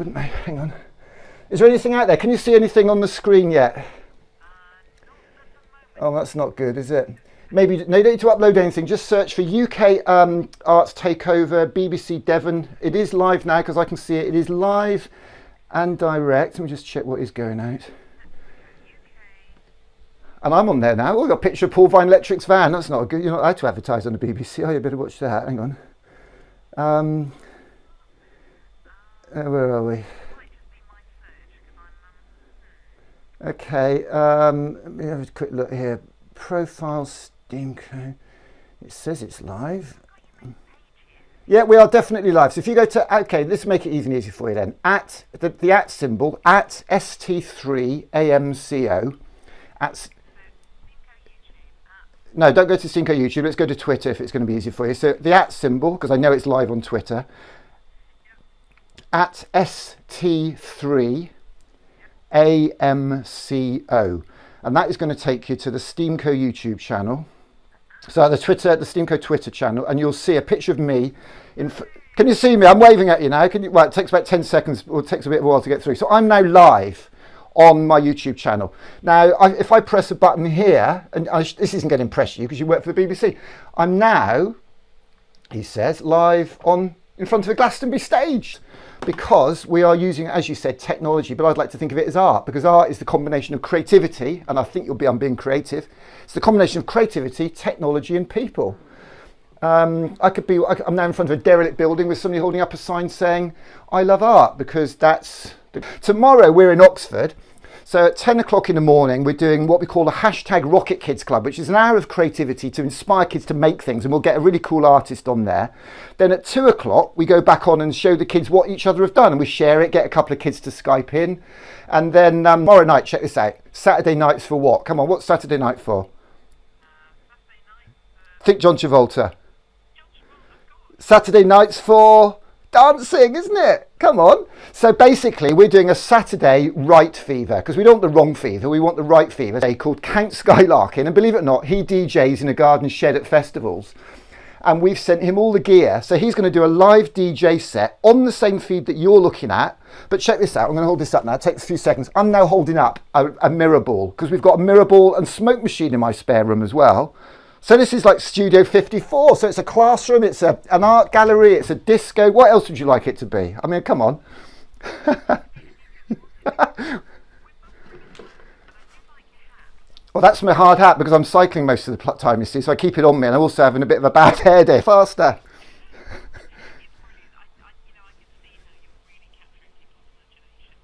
wouldn't they? Hang on. Is there anything out there? Can you see anything on the screen yet? Oh, that's not good, is it? Maybe no, you don't need to upload anything. Just search for UK Arts Takeover, BBC Devon. It is live now because I can see it. It is live and direct. Let me just check what is going out. And I'm on there now. Oh, I've got a picture of Paul Vine Electric's van. That's not good. You're not allowed to advertise on the BBC. Oh, you better watch that. Hang on. Where are we? Okay. Let me have a quick look here. Profile Steamco. It says it's live. Yeah, we are definitely live. So if you go to, okay, let's make it even easier for you then. At the at symbol, at ST3AMCO. No, don't go to Steamco YouTube. Let's go to Twitter if it's going to be easier for you. So the at symbol, because I know it's live on Twitter. At ST3AMCO. And that is going to take you to the Steamco YouTube channel. So the Steamco Twitter channel, and you'll see a picture of me. Can you see me? I'm waving at you now. Well, it takes about 10 seconds, or it takes a bit of a while to get through. So I'm now live on my YouTube channel. Now, if I press a button here, and this isn't going to impress you because you work for the BBC, I'm now, he says, live in front of a Glastonbury stage. Because we are using, as you said, technology, but I'd like to think of it as art, because art is the combination of creativity, and I think I'm being creative. It's the combination of creativity, technology, and people. I'm now in front of a derelict building with somebody holding up a sign saying, I love art, because tomorrow we're in Oxford. So at 10 o'clock in the morning, we're doing what we call a hashtag Rocket Kids Club, which is an hour of creativity to inspire kids to make things. And we'll get a really cool artist on there. Then at 2 o'clock, we go back on and show the kids what each other have done. And we share it, get a couple of kids to Skype in. And then tomorrow night, check this out. Saturday nights for what? Come on, what's Saturday night for? Think John Travolta. Saturday nights for dancing, isn't it? Come on. So basically we're doing a Saturday right fever, because we don't want the wrong fever, we want the right fever. Day called Count Skylarkin, and believe it or not, he DJs in a garden shed at festivals, and we've sent him all the gear, so he's going to do a live DJ set on the same feed that you're looking at. But check this out, I'm going to hold this up now, it takes a few seconds. I'm now holding up a mirror ball, because we've got a mirror ball and smoke machine in my spare room as well. So this is like Studio 54. So it's a classroom, it's an art gallery, it's a disco. What else would you like it to be? I mean, come on. Well, that's my hard hat because I'm cycling most of the time, you see. So I keep it on me, and I'm also having a bit of a bad hair day. Faster.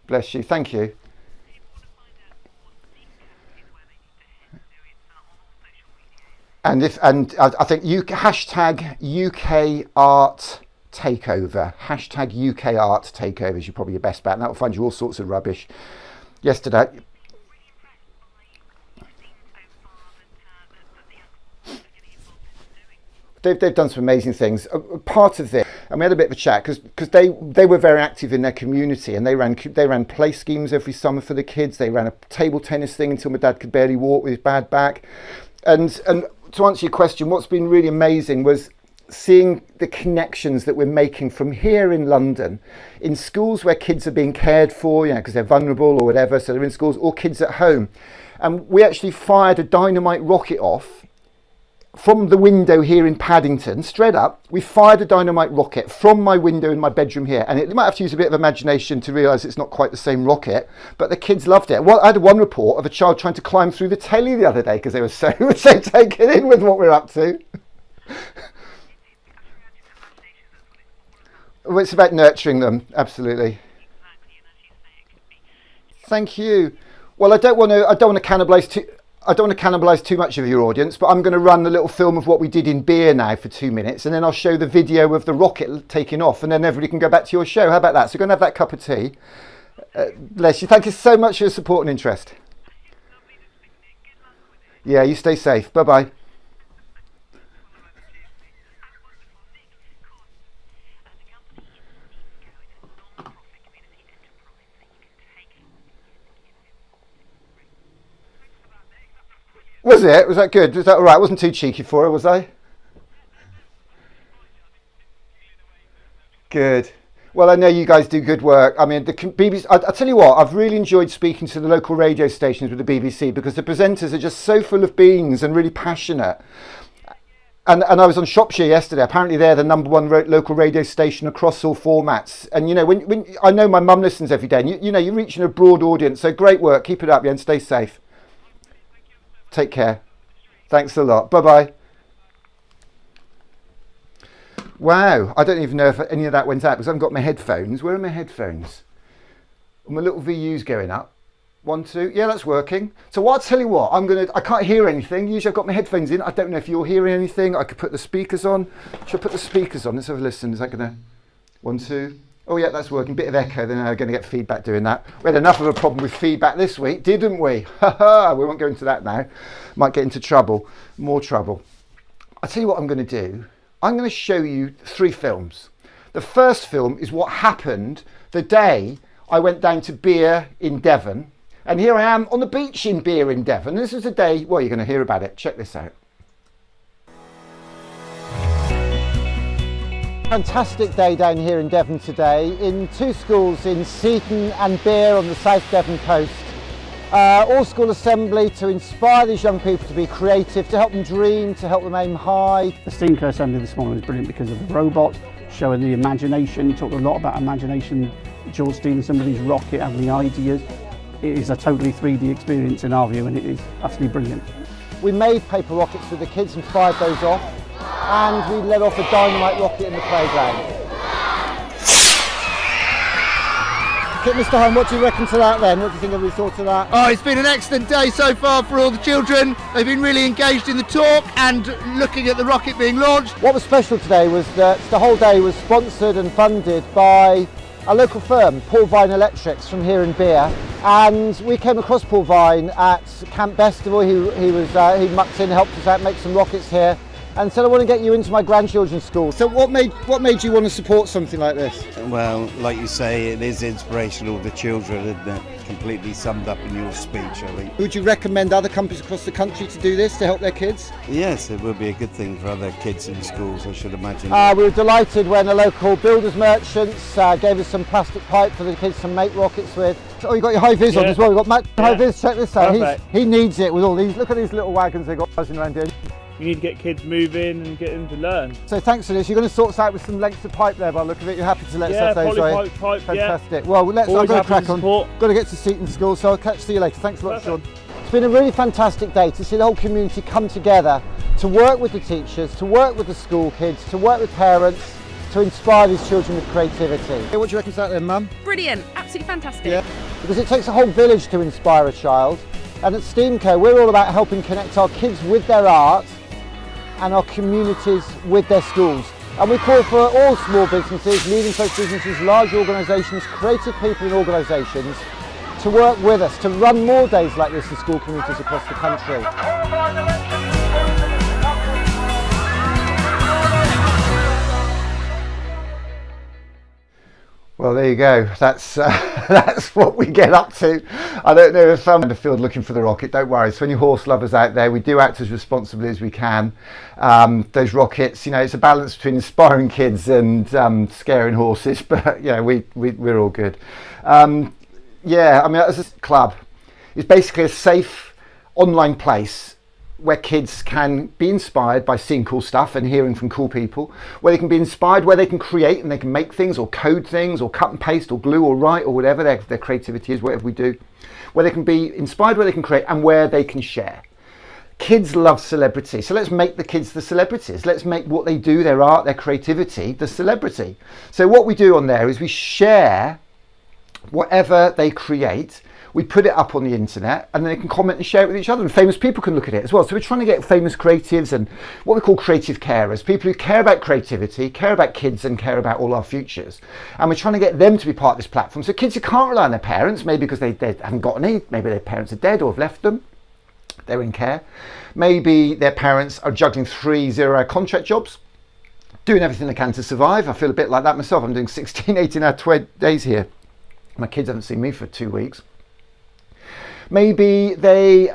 Bless you. Thank you. And I think hashtag UK Art Takeover. Hashtag UK Art Takeover is probably your best bet, and that will find you all sorts of rubbish. Yesterday. They've done some amazing things. Part of this, and we had a bit of a chat because they were very active in their community, and they ran play schemes every summer for the kids. They ran a table tennis thing until my dad could barely walk with his bad back, and to answer your question, what's been really amazing was seeing the connections that we're making from here in London in schools where kids are being cared for, because they're vulnerable or whatever, so they're in schools, or kids at home. And we actually fired a dynamite rocket off from the window here in Paddington, straight up. We fired a dynamite rocket from my window in my bedroom here, and you might have to use a bit of imagination to realise it's not quite the same rocket, but the kids loved it. Well, I had one report of a child trying to climb through the telly the other day because they were so taken in with what we're up to. Well, it's about nurturing them, absolutely. Thank you. Well, I don't want to cannibalise too much of your audience, but I'm going to run a little film of what we did in beer now for 2 minutes, and then I'll show the video of the rocket taking off, and then everybody can go back to your show. How about that? So go and have that cup of tea. Bless you. Thank you so much for your support and interest. Yeah, you stay safe. Bye-bye. Was it? Was that good? Was that all right? I wasn't too cheeky for her, was I? Good. Well, I know you guys do good work. I mean, the BBC, I'll tell you what, I've really enjoyed speaking to the local radio stations with the BBC because the presenters are just so full of beans and really passionate. And I was on Shropshire yesterday. Apparently they're the #1 local radio station across all formats. And, you know, when I know my mum listens every day, and you know, you're reaching a broad audience. So great work. Keep it up, yeah, and stay safe. Take care. Thanks a lot. Bye-bye. Wow, I don't even know if any of that went out because I haven't got my headphones. Where are my headphones? My little VU's going up. 1, 2, yeah, that's working. So what I'll tell you what, I can't hear anything. Usually I've got my headphones in. I don't know if you're hearing anything. I could put the speakers on. Should I put the speakers on? Let's have a listen. Is that gonna, 1, 2. Oh yeah, that's working. Bit of echo, then I'm gonna get feedback doing that. We had enough of a problem with feedback this week, didn't we? Haha, we won't go into that now. Might get into trouble, more trouble. I'll tell you what I'm gonna do. I'm going to show you 3 films. The first film is what happened the day I went down to Beer in Devon. And here I am on the beach in Beer in Devon. This is a day, well, you're going to hear about it. Check this out. Fantastic day down here in Devon today in 2 schools in Seaton and Beer on the South Devon coast. All school assembly to inspire these young people to be creative, to help them dream, to help them aim high. The Steam Co assembly this morning was brilliant because of the robot, showing the imagination. You talked a lot about imagination, George stealing somebody's rocket, having the ideas. It is a totally 3D experience in our view, and it is absolutely brilliant. We made paper rockets with the kids and fired those off, and we let off a dynamite rocket in the playground. Mr. Home, what do you reckon to that then? What do you think everybody thought of that? Oh, it's been an excellent day so far for all the children. They've been really engaged in the talk and looking at the rocket being launched. What was special today was that the whole day was sponsored and funded by a local firm, Paul Vine Electrics, from here in Beer. And we came across Paul Vine at Camp Bestival. He mucked in, helped us out make some rockets here, and said, I want to get you into my grandchildren's school. So what made you want to support something like this? Well, like you say, it is inspirational to children, isn't it? Completely summed up in your speech, I think. Would you recommend other companies across the country to do this to help their kids? Yes, it would be a good thing for other kids in schools, I should imagine. We were delighted when a local builders merchants gave us some plastic pipe for the kids to make rockets with. Oh, you got your high vis on as well. We've got Matt high vis. Check this out. He needs it with all these. Look at these little wagons they've got buzzing around here. You need to get kids moving and get them to learn. So thanks for this. You're going to sort us out with some lengths of pipe there by the look of it. You're happy to let us have those, right? Pipe, fantastic. Well, I'm going to crack on. Got to get to Seaton School, so I'll see you later. Thanks a lot, Sean. It's been a really fantastic day to see the whole community come together to work with the teachers, to work with the school kids, to work with parents, to inspire these children with creativity. Hey, what do you reckon to that then, Mum? Brilliant, absolutely fantastic. Yeah, because it takes a whole village to inspire a child. And at Steam Co, we're all about helping connect our kids with their art and our communities with their schools. And we call for all small businesses, medium-sized businesses, large organisations, creative people in organisations to work with us, to run more days like this in school communities across the country. Well, there you go. That's what we get up to. I don't know if I'm in the field looking for the rocket. Don't worry. So any horse lovers out there, we do act as responsibly as we can. Those rockets, you know, it's a balance between inspiring kids and scaring horses. But yeah, we're all good. Yeah, I mean, as a club, it's basically a safe online place where kids can be inspired by seeing cool stuff and hearing from cool people, where they can be inspired, where they can create and they can make things or code things or cut and paste or glue or write or whatever their creativity is, whatever we do, where they can be inspired, where they can create and where they can share. Kids love celebrity, so let's make the kids the celebrities. Let's make what they do, their art, their creativity, the celebrity. So what we do on there is we share whatever they create. We put it up on the internet and they can comment and share it with each other, and famous people can look at it as well. So we're trying to get famous creatives and what we call creative carers, people who care about creativity, care about kids and care about all our futures. And we're trying to get them to be part of this platform. So kids who can't rely on their parents, maybe because they haven't got any, maybe their parents are dead or have left them, they're in care. Maybe their parents are juggling 3 zero-hour contract jobs, doing everything they can to survive. I feel a bit like that myself. I'm doing 16, 18-hour days here. My kids haven't seen me for 2 weeks. Maybe they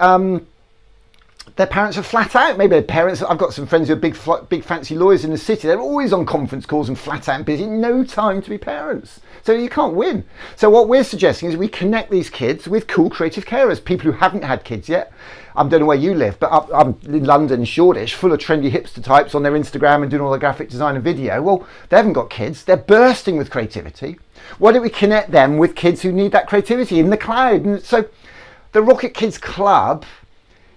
their parents are flat out. Maybe their parents, I've got some friends who are big fancy lawyers in the city. They're always on conference calls and flat out and busy, no time to be parents. So you can't win. So what we're suggesting is we connect these kids with cool creative carers, people who haven't had kids yet. I don't know where you live, but I'm in London, Shoreditch, full of trendy hipster types on their Instagram and doing all the graphic design and video. Well, they haven't got kids. They're bursting with creativity. Why don't we connect them with kids who need that creativity in the cloud? And so the Rocket Kids Club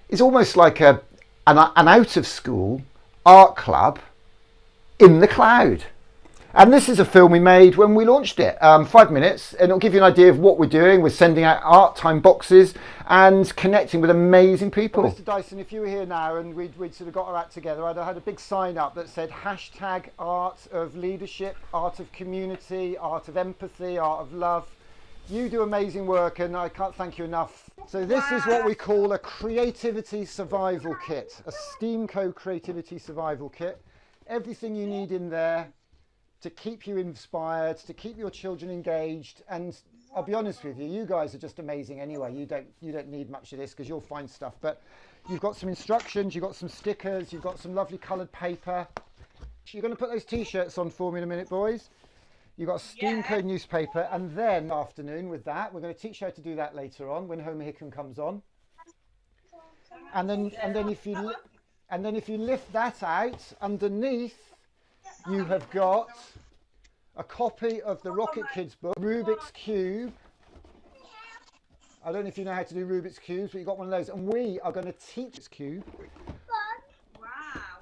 is almost like an out of school art club in the cloud. And this is a film we made when we launched it, 5 minutes, and it'll give you an idea of what we're doing. We're sending out art time boxes and connecting with amazing people. Well, Mr. Dyson, if you were here now and we'd sort of got our act together, I'd have had a big sign up that said hashtag art of leadership, art of community, art of empathy, art of love. You do amazing work and I can't thank you enough. So this is what we call a creativity survival kit, a Steamco creativity survival kit. Everything you need in there to keep you inspired, to keep your children engaged. And I'll be honest with you, you guys are just amazing anyway. You don't need much of this because you'll find stuff. But you've got some instructions, you've got some stickers, you've got some lovely coloured paper. You're going to put those t-shirts on for me in a minute, boys. You've got a Steamco newspaper, and then afternoon with that, we're going to teach you how to do that later on when Homer Hickam comes on. And then if you lift that out, underneath you have got a copy of the Rocket Kids book, Rubik's Cube. I don't know if you know how to do Rubik's Cubes, but you've got one of those. And we are going to teach this cube.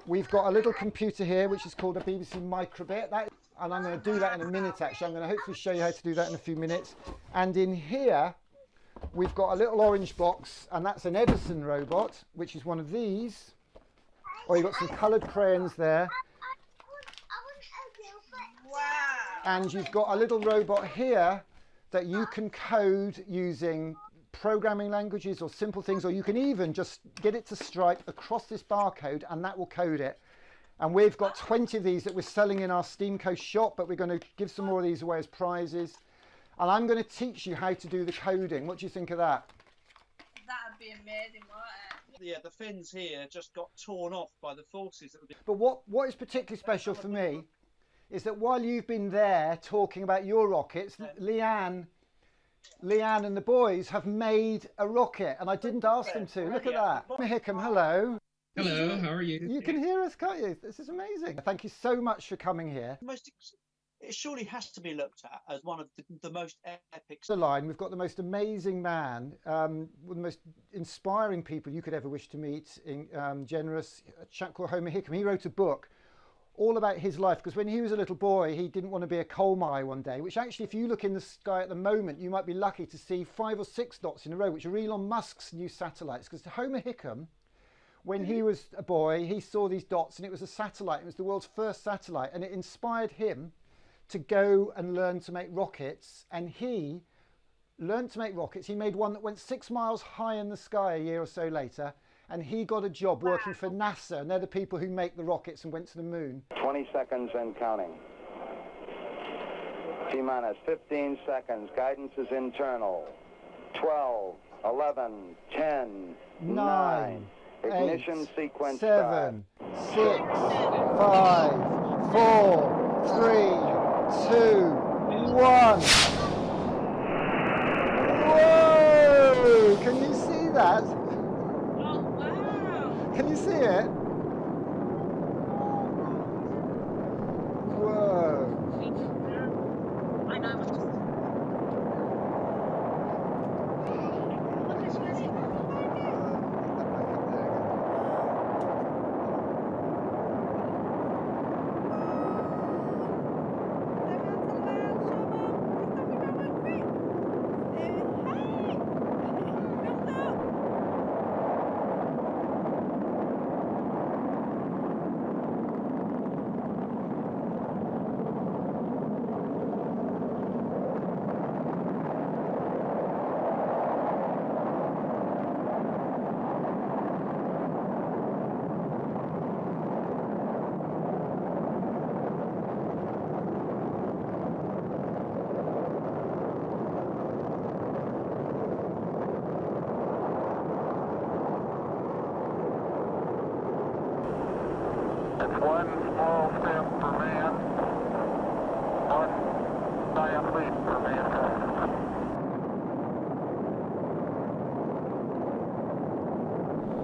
We've got a little computer here, which is called a BBC Microbit. And I'm going to do that in a minute, actually. I'm going to hopefully show you how to do that in a few minutes. And in here, we've got a little orange box, and that's an Edison robot, which is one of these. Or you've got some coloured crayons there. And you've got a little robot here that you can code using programming languages or simple things, or you can even just get it to stripe across this barcode and that will code it. And we've got 20 of these that we're selling in our Steamco shop, but we're going to give some more of these away as prizes. And I'm going to teach you how to do the coding. What do you think of that? That'd be amazing, wouldn't it? Yeah, the fins here just got torn off by the forces. But what is particularly special for me is that while you've been there talking about your rockets, Leanne and the boys have made a rocket, and I didn't ask them to. Look at that. Hickam, hello. Hello, how are you? You can hear us, can't you? This is amazing. Thank you so much for coming here. It surely has to be looked at as one of the most epic. The line, we've got the most amazing man, one of the most inspiring people you could ever wish to meet, generous, a chap called Homer Hickam. He wrote a book all about his life, because when he was a little boy, he didn't want to be a coal miner one day, which actually, if you look in the sky at the moment, you might be lucky to see 5 or 6 dots in a row, which are Elon Musk's new satellites. Because Homer Hickam, when he was a boy, he saw these dots and it was a satellite. It was the world's first satellite, and it inspired him to go and learn to make rockets. And he learned to make rockets. He made one that went 6 miles high in the sky a year or so later. And he got a job working for NASA, and they're the people who make the rockets and went to the moon. 20 seconds and counting. T-minus 15 seconds. Guidance is internal. 12, 11, 10, 9. Ignition 8, sequence 7, start. 6, 5, 4, 3, 2, 1. Whoa! Can you see that? Can you see it? Whoa. I know.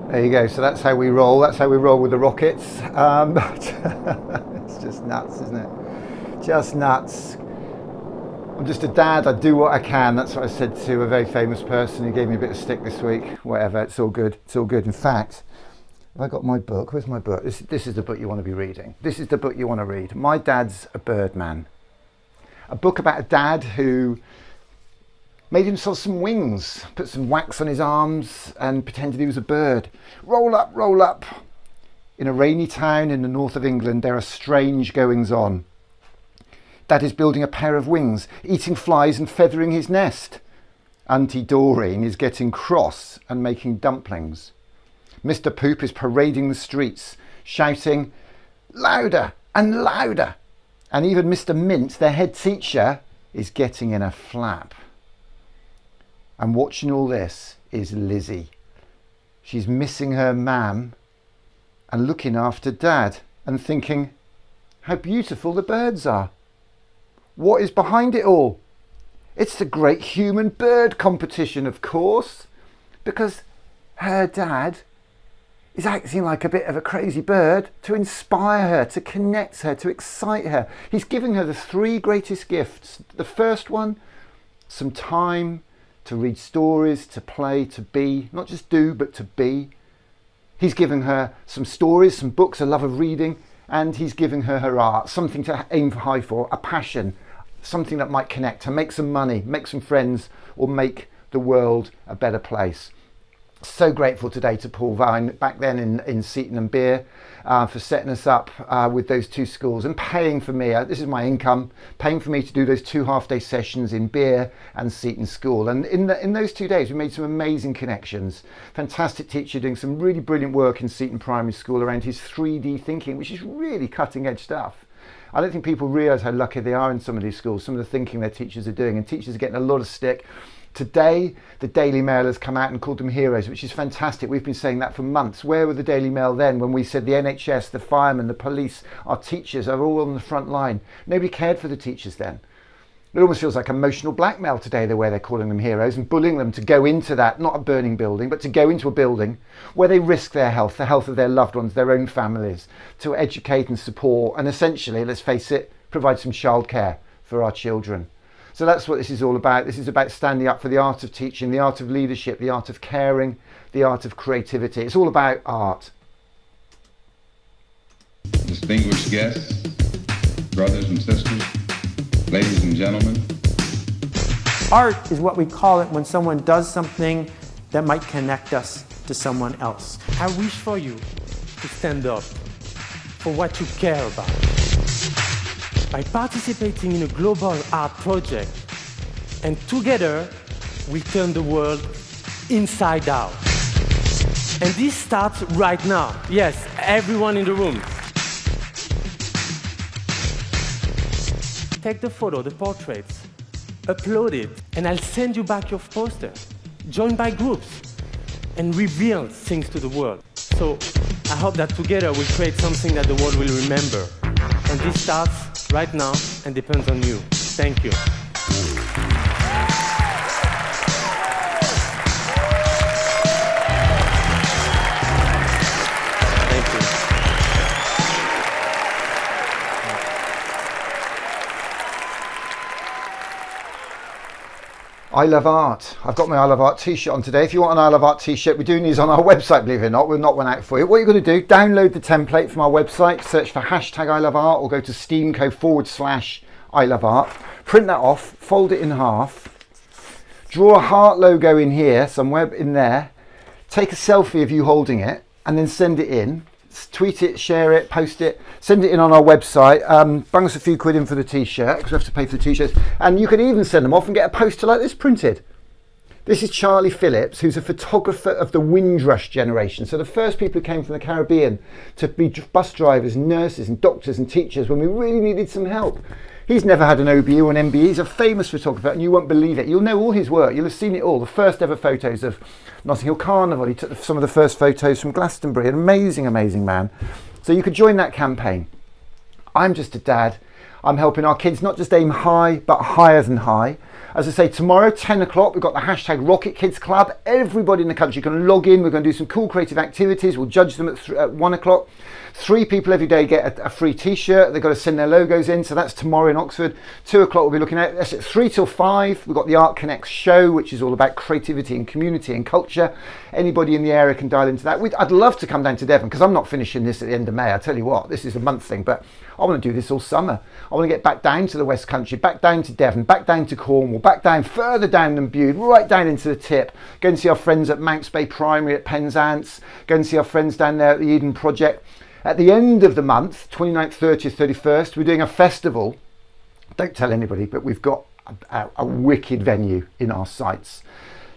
There you go. So that's how we roll. That's how we roll with the rockets. It's just nuts, isn't it? Just nuts. I'm just a dad. I do what I can. That's what I said to a very famous person who gave me a bit of stick this week. Whatever. It's all good. It's all good. In fact, have I got my book? Where's my book? This is the book you want to be reading. This is the book you want to read. My Dad's a Birdman. A book about a dad who made himself some wings, put some wax on his arms and pretended he was a bird. Roll up, roll up. In a rainy town in the north of England, there are strange goings on. Dad is building a pair of wings, eating flies and feathering his nest. Auntie Doreen is getting cross and making dumplings. Mr. Poop is parading the streets, shouting, louder and louder. And even Mr. Mint, their head teacher, is getting in a flap. And watching all this is Lizzie. She's missing her mam and looking after Dad and thinking, how beautiful the birds are. What is behind it all? It's the Great Human Bird Competition, of course, because her dad is acting like a bit of a crazy bird to inspire her, to connect her, to excite her. He's giving her the 3 greatest gifts. The first one, some time to read stories, to play, to be, not just do, but to be. He's giving her some stories, some books, a love of reading, and he's giving her her art, something to aim high for, a passion, something that might connect her, make some money, make some friends, or make the world a better place. So grateful today to Paul Vine back then in Seaton and Beer for setting us up with those 2 schools and paying for me, this is my income, paying for me to do those 2 half-day sessions in Beer and Seaton School. And in those 2 days we made some amazing connections. Fantastic teacher doing some really brilliant work in Seaton Primary School around his 3D thinking, which is really cutting edge stuff. I don't think people realise how lucky they are in some of these schools, some of the thinking their teachers are doing, and teachers are getting a lot of stick. Today, the Daily Mail has come out and called them heroes, which is fantastic. We've been saying that for months. Where were the Daily Mail then when we said the NHS, the firemen, the police, our teachers are all on the front line? Nobody cared for the teachers then. It almost feels like emotional blackmail today, the way they're calling them heroes and bullying them to go into that, not a burning building, but to go into a building where they risk their health, the health of their loved ones, their own families, to educate and support and essentially, let's face it, provide some childcare for our children. So that's what this is all about. This is about standing up for the art of teaching, the art of leadership, the art of caring, the art of creativity. It's all about art. Distinguished guests, brothers and sisters, ladies and gentlemen. Art is what we call it when someone does something that might connect us to someone else. I wish for you to stand up for what you care about. By participating in a global art project, and together we turn the world inside out. And this starts right now. Yes, everyone in the room. Take the photo, the portraits, upload it, and I'll send you back your poster. Join by groups and reveal things to the world. So I hope that together we'll create something that the world will remember. And this starts right now and depends on you. Thank you. Thank you. I Love Art. I've got my I Love Art t-shirt on today. If you want an I Love Art t-shirt, we're doing these on our website, believe it or not. We'll knock one out for you. What you're going to do, download the template from our website, search for hashtag I Love Art or go to steamco/I Love Art. Print that off, fold it in half, draw a heart logo in here, somewhere in there, take a selfie of you holding it and then send it in. Tweet it, share it, post it, send it in on our website. Bung us a few quid in for the t-shirt because we have to pay for the t-shirts. And you can even send them off and get a poster like this printed. This is Charlie Phillips, who's a photographer of the Windrush generation. So the first people who came from the Caribbean to be bus drivers, nurses and doctors and teachers when we really needed some help. He's never had an OBE or an MBE. He's a famous photographer and you won't believe it. You'll know all his work. You'll have seen it all. The first ever photos of Notting Hill Carnival. He took some of the first photos from Glastonbury. An amazing, amazing man. So you could join that campaign. I'm just a dad. I'm helping our kids not just aim high, but higher than high. As I say, tomorrow, 10 o'clock, we've got the hashtag Rocket Kids Club. Everybody in the country can log in. We're going to do some cool creative activities. We'll judge them at 1 o'clock. 3 people every day get a free t-shirt. They've got to send their logos in. So that's tomorrow in Oxford. 2 o'clock we'll be looking at. That's at 3 till 5. We've got the Art Connects show, which is all about creativity and community and culture. Anybody in the area can dial into that. I'd love to come down to Devon because I'm not finishing this at the end of May. I tell you what, this is a month thing, but I want to do this all summer. I want to get back down to the West Country, back down to Devon, back down to Cornwall, back down, further down than Bude, right down into the tip. Go and see our friends at Mounts Bay Primary at Penzance. Go and see our friends down there at the Eden Project. At the end of the month, 29th, 30th, 31st, we're doing a festival. Don't tell anybody, but we've got a wicked venue in our sights.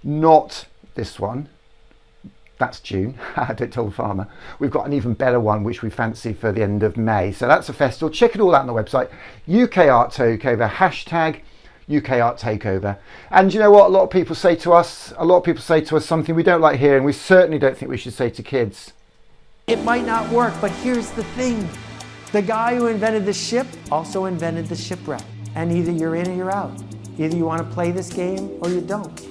Not this one. That's June. Don't tell the farmer. We've got an even better one, which we fancy for the end of May. So that's a festival. Check it all out on the website. UK Art Takeover, hashtag UK Art Takeover. And you know what? A lot of people say to us something we don't like hearing. We certainly don't think we should say to kids. It might not work, but here's the thing. The guy who invented the ship also invented the shipwreck. And either you're in or you're out. Either you want to play this game or you don't.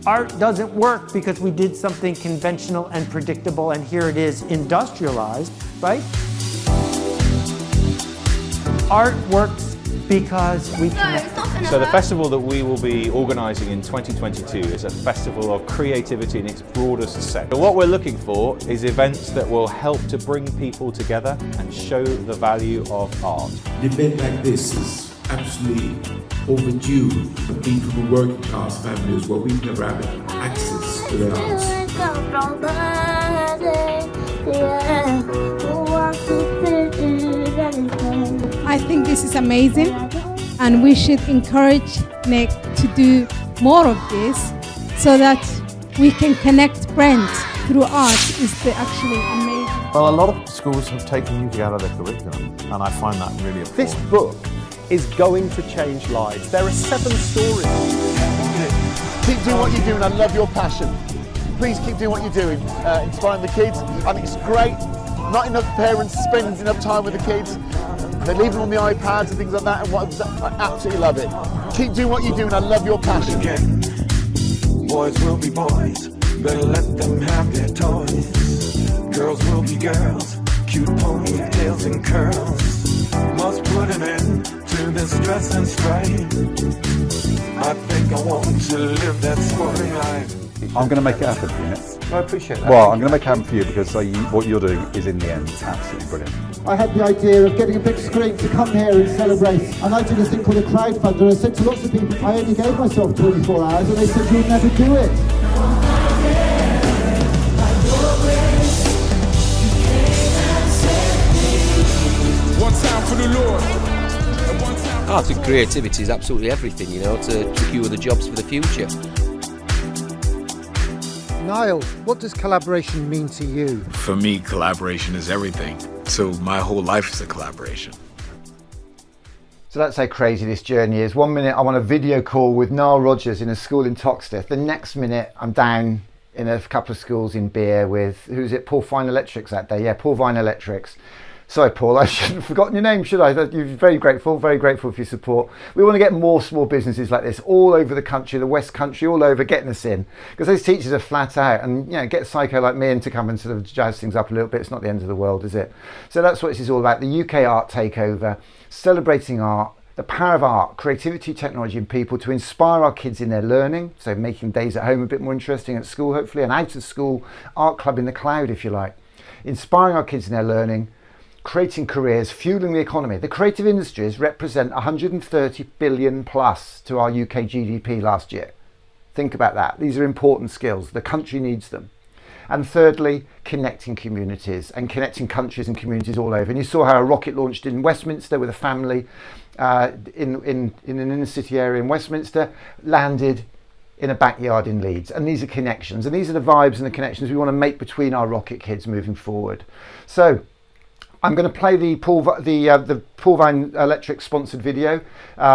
Art doesn't work because we did something conventional and predictable, and here it is industrialized, right? Art works because we connect. So the festival that we will be organising in 2022 is a festival of creativity in its broadest sense. So what we're looking for is events that will help to bring people together and show the value of art. An event like this is absolutely overdue. Being from a working class families where we've never had access to the arts. I think this is amazing, and we should encourage Nick to do more of this so that we can connect friends through art. Is actually amazing. Well, a lot of schools have taken music out of their curriculum, and I find that really important. This book is going to change lives. There are 7 stories. Keep doing what you're doing. I love your passion. Please keep doing what you're doing, inspiring the kids. I think it's great. Not enough parents spend enough time with the kids. They leave them on the iPads and things like that, and I absolutely love it. Keep doing what you're doing. I love your passion. Boys will be boys. Better let them have their toys. Girls will be girls. Cute ponytails and curls. Must put an end to this stress and strain. I think I want to live that sporting life. I'm going to make it happen for you, Nick. I appreciate that. Well, I'm going to make it happen for you because what you're doing is, in the end, absolutely brilliant. I had the idea of getting a big screen to come here and celebrate. And I did this thing called a crowdfunder. I said to lots of people, I only gave myself 24 hours, and they said, you'll never do it. One time for the Lord. Art and creativity is absolutely everything, you know, to secure the jobs for the future. Niall, what does collaboration mean to you? For me, collaboration is everything. So my whole life is a collaboration. So that's how crazy this journey is. 1 minute I'm on a video call with Niall Rogers in a school in Toxteth. The next minute I'm down in a couple of schools in Beer with, who's it, Paul Fine Electrics that day? Yeah, Paul Fine Electrics. Sorry, Paul, I shouldn't have forgotten your name, should I? You're very grateful for your support. We want to get more small businesses like this all over the country, the West Country, all over, getting us in. Because those teachers are flat out, and get a psycho like me in to come and sort of jazz things up a little bit. It's not the end of the world, is it? So that's what this is all about, the UK Art Takeover, celebrating art, the power of art, creativity, technology and people to inspire our kids in their learning, so making days at home a bit more interesting, at school hopefully, and out of school, art club in the cloud if you like. Inspiring our kids in their learning, creating careers, fueling the economy. The creative industries represent 130 billion plus to our UK GDP last year. Think about that. These are important skills. The country needs them. And thirdly, connecting communities and connecting countries and communities all over. And you saw how a rocket launched in Westminster with a family in an inner city area in Westminster, landed in a backyard in Leeds. And these are connections. And these are the vibes and the connections we want to make between our rocket kids moving forward. So, I'm going to play the Paul Vine Electric sponsored video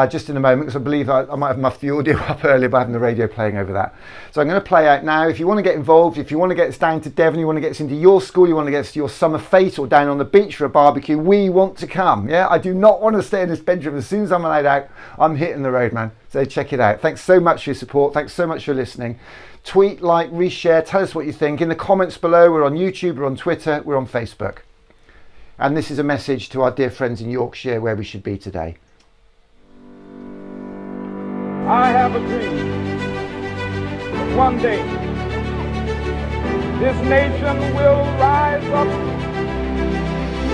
just in a moment, because I believe I might have muffed the audio up earlier by having the radio playing over that. So I'm going to play out now. If you want to get involved, if you want to get us down to Devon, you want to get us into your school, you want to get us to your summer fete or down on the beach for a barbecue, we want to come. Yeah, I do not want to stay in this bedroom. As soon as I'm allowed out, I'm hitting the road, man. So check it out. Thanks so much for your support. Thanks so much for listening. Tweet, like, reshare, tell us what you think. In the comments below, we're on YouTube, we're on Twitter, we're on Facebook. And this is a message to our dear friends in Yorkshire, where we should be today. I have a dream. One day, this nation will rise up,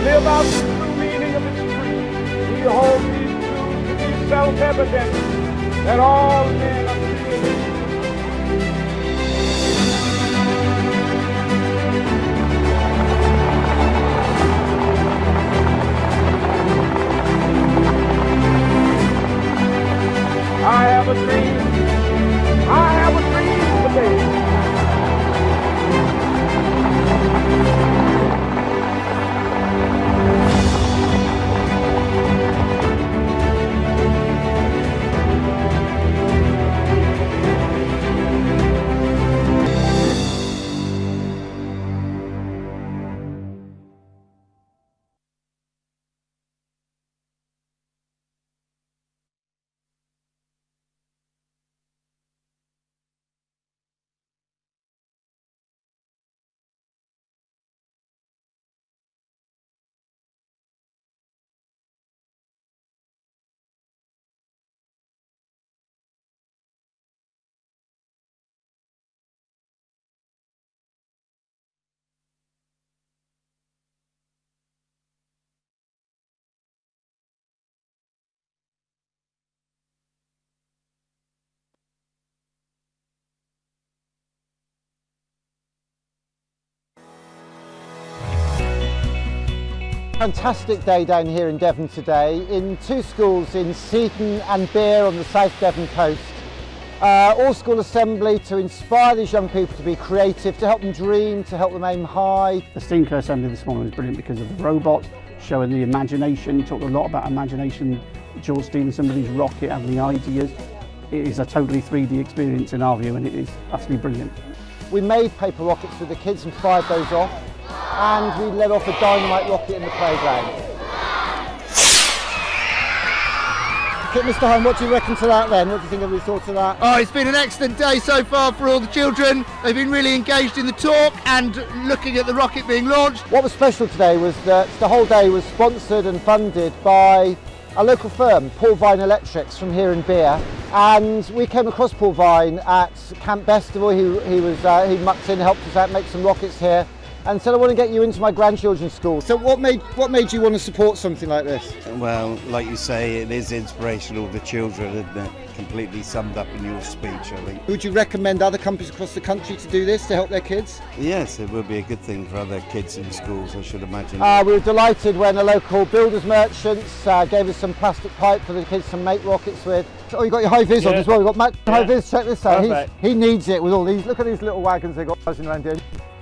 live out the true meaning of its creed. We hold these truths to be self-evident, that all men are created. I have a dream. I have a dream today. Fantastic day down here in Devon today in two schools in Seaton and Beer on the South Devon coast. All school assembly to inspire these young people to be creative, to help them dream, to help them aim high. The Steam Co assembly this morning was brilliant because of the robot, showing the imagination. Talked a lot about imagination, George Stephenson with his rocket and the ideas. It is a totally 3D experience in our view, and it is absolutely brilliant. We made paper rockets with the kids and fired those off, and we let off a dynamite rocket in the playground. Okay, Mr. Hine, what do you reckon to that then? What do you think of your thoughts of that? Oh, it's been an excellent day so far for all the children. They've been really engaged in the talk and looking at the rocket being launched. What was special today was that the whole day was sponsored and funded by a local firm, Paul Vine Electrics, from here in Beer, and we came across Paul Vine at Camp Bestival. He mucked in, helped us out make some rockets here, and said, I want to get you into my grandchildren's school. So what made you want to support something like this? Well, like you say, it is inspirational to children, isn't it? Completely summed up in your speech, I think. Would you recommend other companies across the country to do this to help their kids? Yes, it would be a good thing for other kids in schools, I should imagine. We were delighted when a local builders merchants gave us some plastic pipe for the kids to make rockets with. Oh, you got your high vis on as well. We've got Matt high vis. Check this out. He needs it with all these. Look at these little wagons they've got buzzing around here.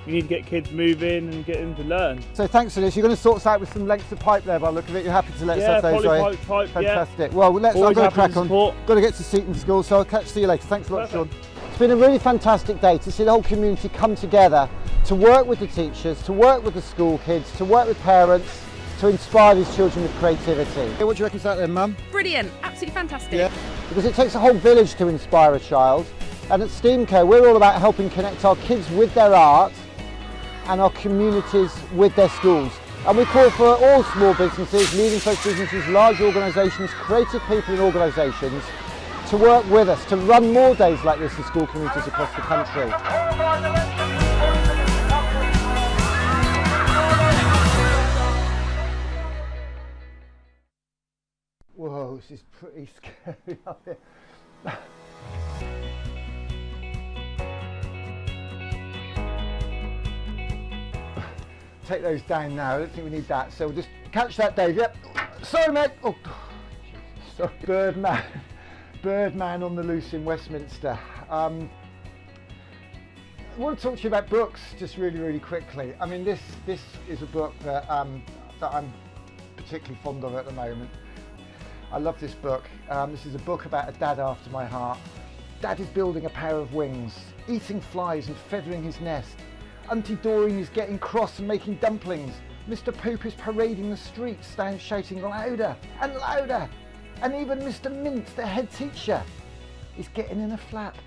You need to get kids moving and get them to learn. So thanks for this. You're going to sort us out with some lengths of pipe there by the look of it. You're happy to let us have those, polypipe pipe, fantastic. Yeah. Well, I'm going to crack on. Support. Got to get to Seaton School, so I'll see you later. Thanks a lot, Sean. It's been a really fantastic day to see the whole community come together to work with the teachers, to work with the school kids, to work with parents, to inspire these children with creativity. What do you reckon to that then, Mum? Brilliant, absolutely fantastic. Yeah, because it takes a whole village to inspire a child, and at STEAMco we're all about helping connect our kids with their art and our communities with their schools. And we call for all small businesses, medium-sized businesses, large organisations, creative people in organisations to work with us, to run more days like this in school communities across the country. Whoa, this is pretty scary up here. Take those down now. I don't think we need that. So we'll just catch that, Dave. Yep. Sorry, mate. Oh, sorry. Birdman on the loose in Westminster. I want to talk to you about books just really, really quickly. I mean, this is a book that that I'm particularly fond of at the moment. I love this book. This is a book about a dad after my heart. Dad is building a pair of wings, eating flies and feathering his nest. Auntie Doreen is getting cross and making dumplings. Mr. Poop is parading the streets, shouting louder and louder. And even Mr. Mint, the head teacher, is getting in a flap.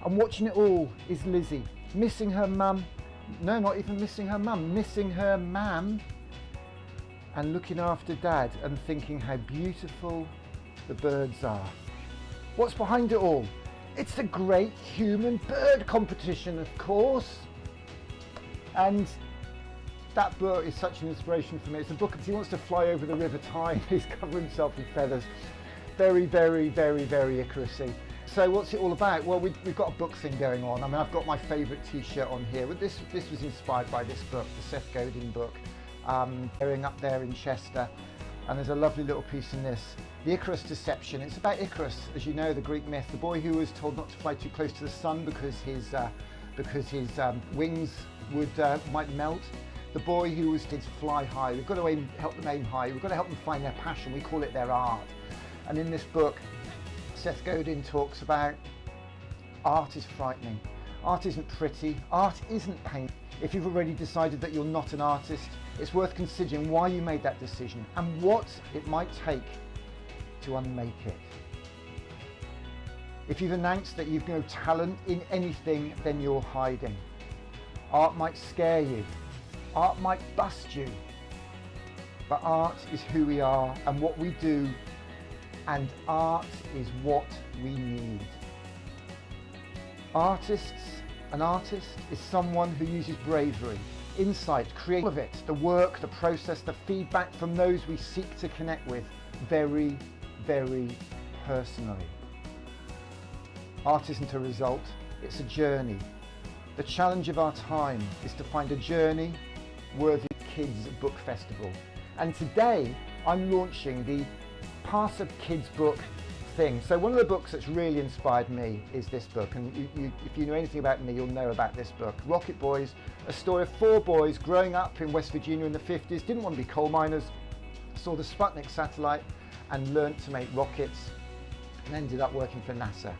And watching it all is Lizzie, missing her mum. No, not even missing her mum, missing her mam. And looking after Dad and thinking how beautiful the birds are. What's behind it all? It's the Great Human Bird Competition, of course. And that book is such an inspiration for me. It's a book he wants to fly over the River Tyne. He's covered himself in feathers. Very, very, very, very Icarus-y. So what's it all about? Well, we've got a book thing going on. I mean, I've got my favourite t-shirt on here. But this was inspired by this book, the Seth Godin book, going up there in Chester. And there's a lovely little piece in this. The Icarus Deception. It's about Icarus, as you know, the Greek myth, the boy who was told not to fly too close to the sun because his wings might melt. The boy who was to fly high. We've got to help them aim high. We've got to help them find their passion. We call it their art. And in this book, Seth Godin talks about art is frightening. Art isn't pretty. Art isn't painful. If you've already decided that you're not an artist, it's worth considering why you made that decision and what it might take to unmake it. If you've announced that you've no talent in anything, then you're hiding. Art might scare you. Art might bust you. But art is who we are and what we do, and art is what we need. An artist is someone who uses bravery, insight, creativity, all of it, the work, the process, the feedback from those we seek to connect with very, very personally. Art isn't a result, it's a journey. The challenge of our time is to find a journey worthy of Kids Book Festival. And today I'm launching the Pass a Kids book thing. So one of the books that's really inspired me is this book, and if you know anything about me, you'll know about this book. Rocket Boys, a story of 4 boys growing up in West Virginia in the 50s, didn't want to be coal miners, saw the Sputnik satellite and learnt to make rockets and ended up working for NASA.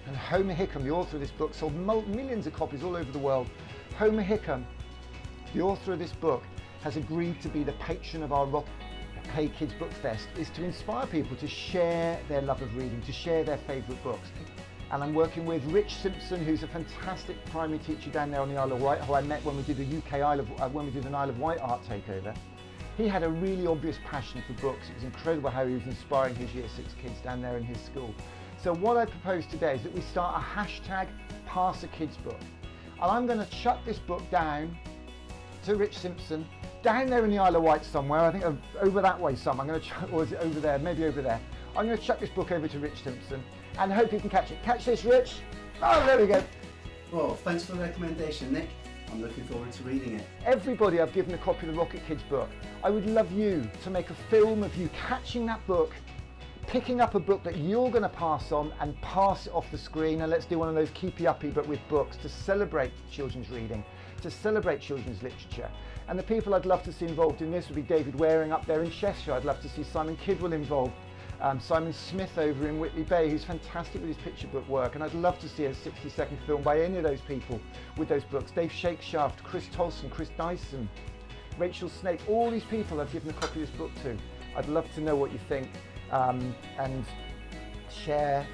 And Homer Hickam, the author of this book, sold millions of copies all over the world. Homer Hickam, the author of this book, has agreed to be the patron of our Hey Kids Book Fest, is to inspire people to share their love of reading, to share their favourite books. And I'm working with Rich Simpson, who's a fantastic primary teacher down there on the Isle of Wight, who I met when we did an Isle of Wight art takeover. He had a really obvious passion for books. It was incredible how he was inspiring his Year 6 kids down there in his school. So what I propose today is that we start a hashtag Pass a Kids book. And I'm going to chuck this book down to Rich Simpson, down there in the Isle of Wight somewhere, I think over that way somewhere. I'm going to chuck, or is it over there? Maybe over there. I'm going to chuck this book over to Rich Simpson and hope you can catch it. Catch this, Rich. Oh, there we go. Well, thanks for the recommendation, Nick. I'm looking forward to reading it. Everybody I've given a copy of the Rocket Kids book. I would love you to make a film of you catching that book, picking up a book that you're going to pass on and pass it off the screen, and let's do one of those keepy uppy but with books to celebrate children's reading, to celebrate children's literature. And the people I'd love to see involved in this would be David Waring up there in Cheshire. I'd love to see Simon Kidwell involved, Simon Smith over in Whitley Bay, who's fantastic with his picture book work, and I'd love to see a 60-second film by any of those people with those books. Dave Shakeshaft, Chris Tolson, Chris Dyson, Rachel Snake, all these people I've given a copy of this book to. I'd love to know what you think, and share,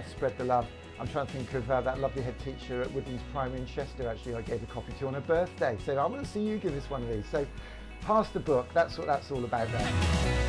spread the love. I'm trying to think of that lovely head teacher at Woodlands Primary in Chester, actually, I gave a copy to on her birthday. So I want to see you give us one of these. So pass the book, that's what that's all about there.